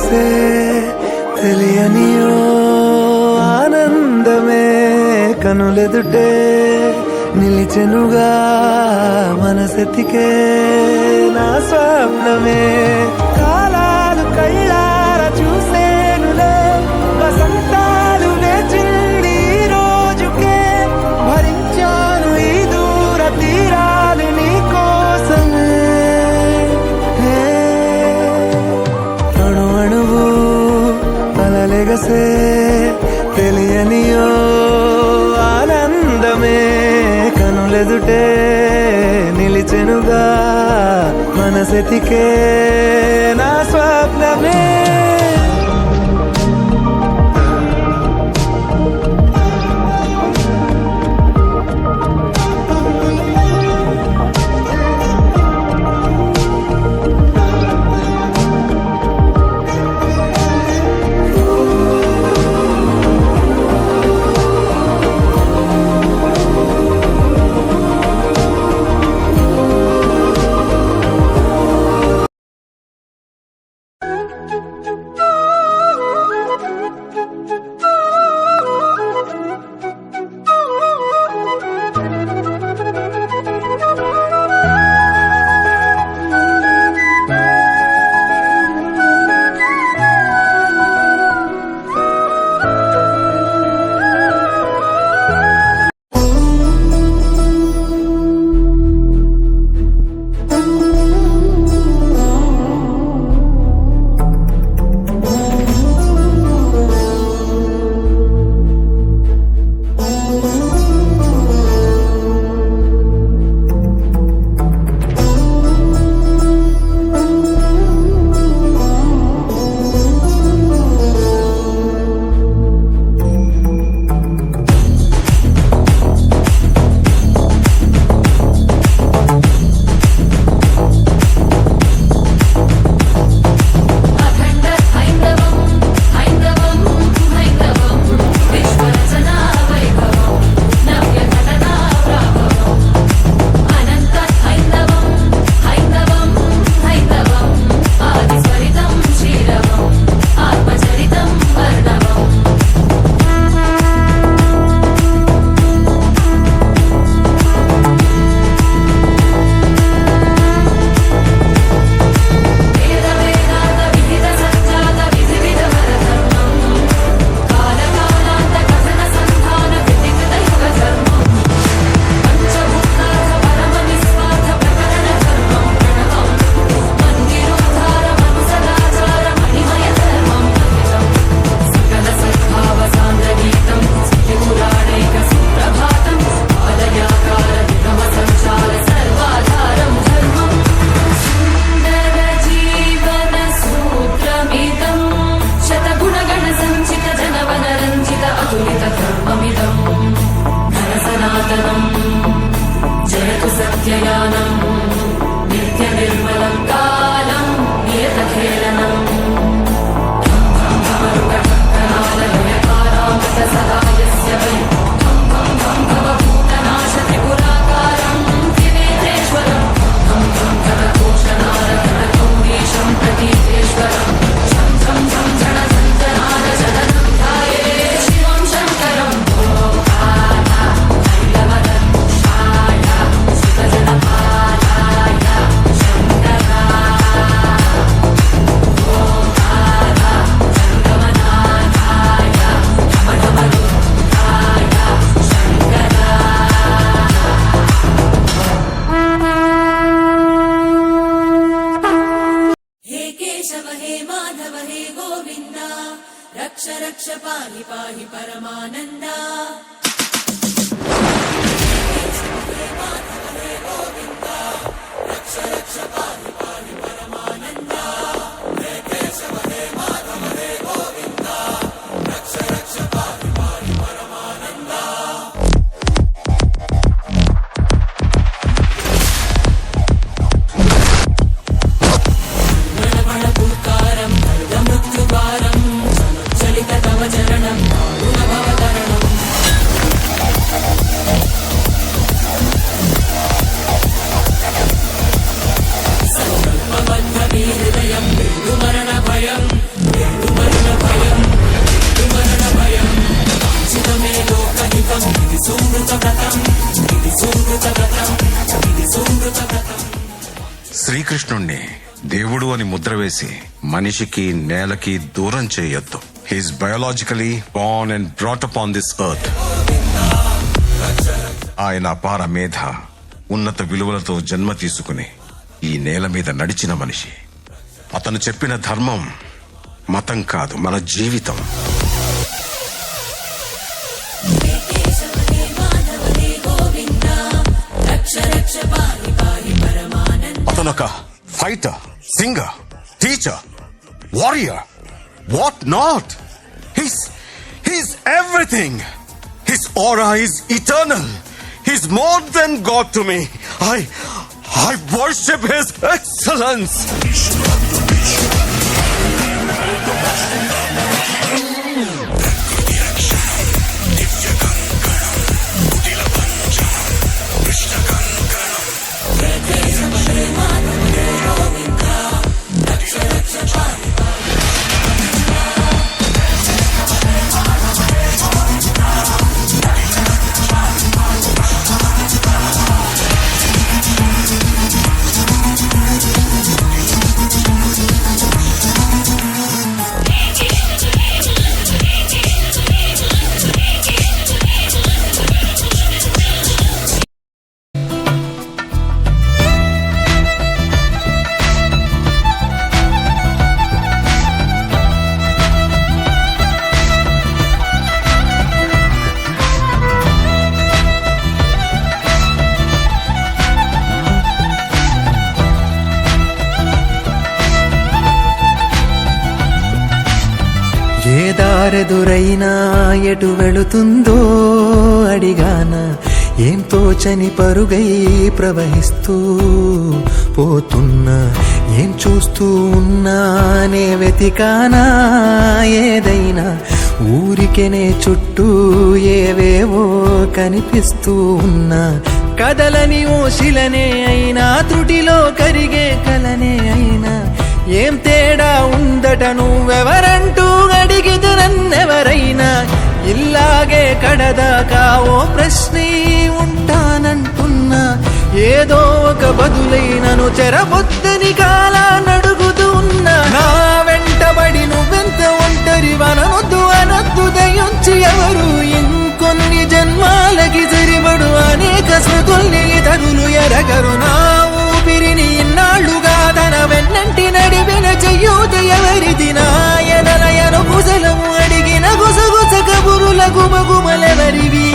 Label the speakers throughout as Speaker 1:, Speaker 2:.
Speaker 1: మనసే తెలియనియో ఆనందమే కనులెదుటే నిలిచెనుగా మనసెతికే నా స్వప్నమే కాలాలు కళ్ళార చూసేనులే వసంతాలు వేచింది రోజుకే భరించాను ఈ దూర తీరాలు నీ కోసమే అణు అణువు అలలెగసే తెలియనియో ఆనందమే కనులెదుటే నిలిచెనుగా మనసెతికే నా స్వప్నమే
Speaker 2: रक्ष रक्ष पाहि पाहि परमानन्दा रक्ष रक्ष पाहि पाहि परमानन्दा हे केशव हे माधव हे गोविन्दा रक्ष रक्ष पाहि पाहि परमानन्दा गणगणपूकारं मृत्युद्वारं चलित तव चरणं गुणभवतरणम्
Speaker 3: శ్రీకృష్ణుణ్ణి దేవుడు అని ముద్ర వేసి మనిషికి నేలకి దూరం చేయొద్దు. He's biologically born and brought up on this earth. ఆయన అపార మేధ, ఉన్నత విలువలతో జన్మ తీసుకుని ఈ నేల మీద నడిచిన మనిషి. అతను చెప్పిన ధర్మం మతం కాదు, మన జీవితం. అతనొక fighter, singer, teacher, warrior, what not. He's everything. His aura is eternal. He's more than God to me. I worship His excellence.
Speaker 1: ఏ దారెదురైనా ఎటు వెళుతుందో అడిగాన, ఏం తోచని పరుగై ప్రవహిస్తూ పోతున్నా, ఏం చూస్తూ ఉన్నానే వెతికానా ఏదైనా, ఊరికెనే చుట్టూ ఏవేవో కనిపిస్తూ ఉన్నా, కదలని ఓశిలనే అయినా త్రుటిలో కరిగే కలనే అయినా, ఏం తేడా ఉందట నువ్వెవరంటూ అడిగిదు నన్నెవరైనా, ఇల్లాగే కడదాకా ఓ ప్రశ్నే ఉంటానంటున్నా, ఏదో ఒక బదులైనను చెరబొద్దని కాలానడుగుతూ ఉన్నా, నా వెంటబడి నువ్వెంత ఒంటరి వనొద్దు అనొద్దు దయించి ఎవరు, ఇంకొన్ని జన్మాలకి సరిపడు అనేక స్మృతుల్ని ఇతరులు ఎరగరు, నా ఊపిరిని ఇన్నాళ్లుగా తన వెన్నంటి నడిపిన చెయ్యూత ఎవరిది, నాయనలయను కుశలము అడిగిన గుసగుస కబురుల గుమగుమలెవరివి.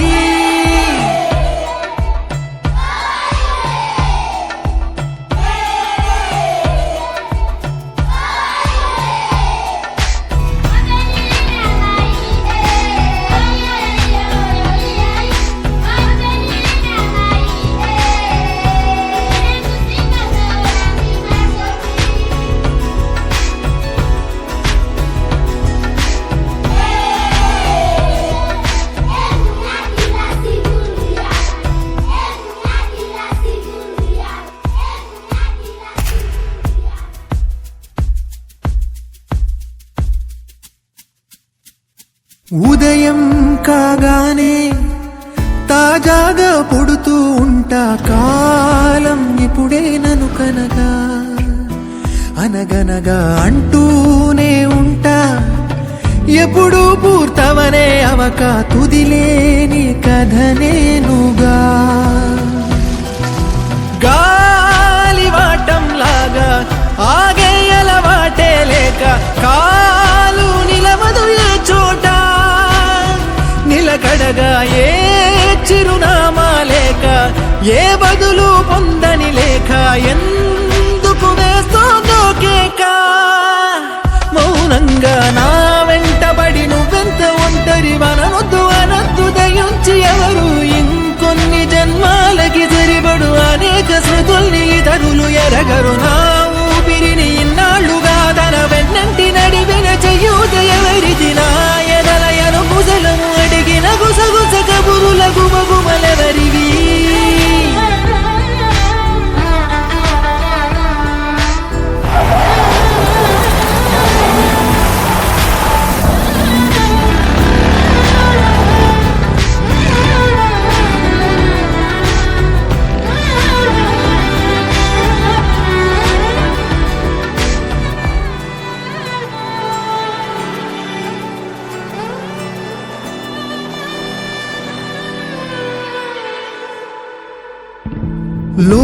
Speaker 1: ఉదయం కాగానే తాజాగా పుడుతూ ఉంటా, కాలం ఇప్పుడే నన్ను కనగా అనగనగా అంటూనే ఉంటా, ఎప్పుడూ పూర్తవనే అవక తుదిలేని కథ నేనుగా, గాలివాటంలాగా ఆగే అలవాటే లేక కాలు నిలవదు ఏ చోట, నిలకడగా ఏ చిరునామా లేక ఏ బదులు పొందని లేక, ఎందుకు వేస్తోందో కేక, మౌనంగా నా వెంటబడి నువ్వెంత ఒంటరి వనొద్దు అనొద్దు దయించి ఎవరు, ఇంకొన్ని జన్మాలకి సరిపడు అనేక స్మృతుల్ని ఇతరులు ఎరగరు, నా ఊపిరిని ఇన్నాళ్లుగా తన వెన్నంటి నడిపిన చెయ్యూత ఎవరిది, నాయనలయను కుశలము అడిగిన గుసగుస కబురుల గుమగుమలెవరివి.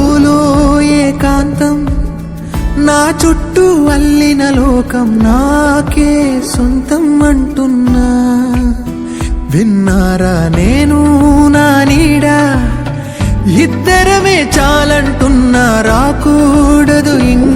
Speaker 1: నాలోలో ఏకాంతం, నా చుట్టూ అల్లిన లోకం నాకే సొంతం అంటున్నా. విన్నారా నేను నా నీడా, ఇద్దరమే చాలంటున్నా, రాకూడదు ఇంకా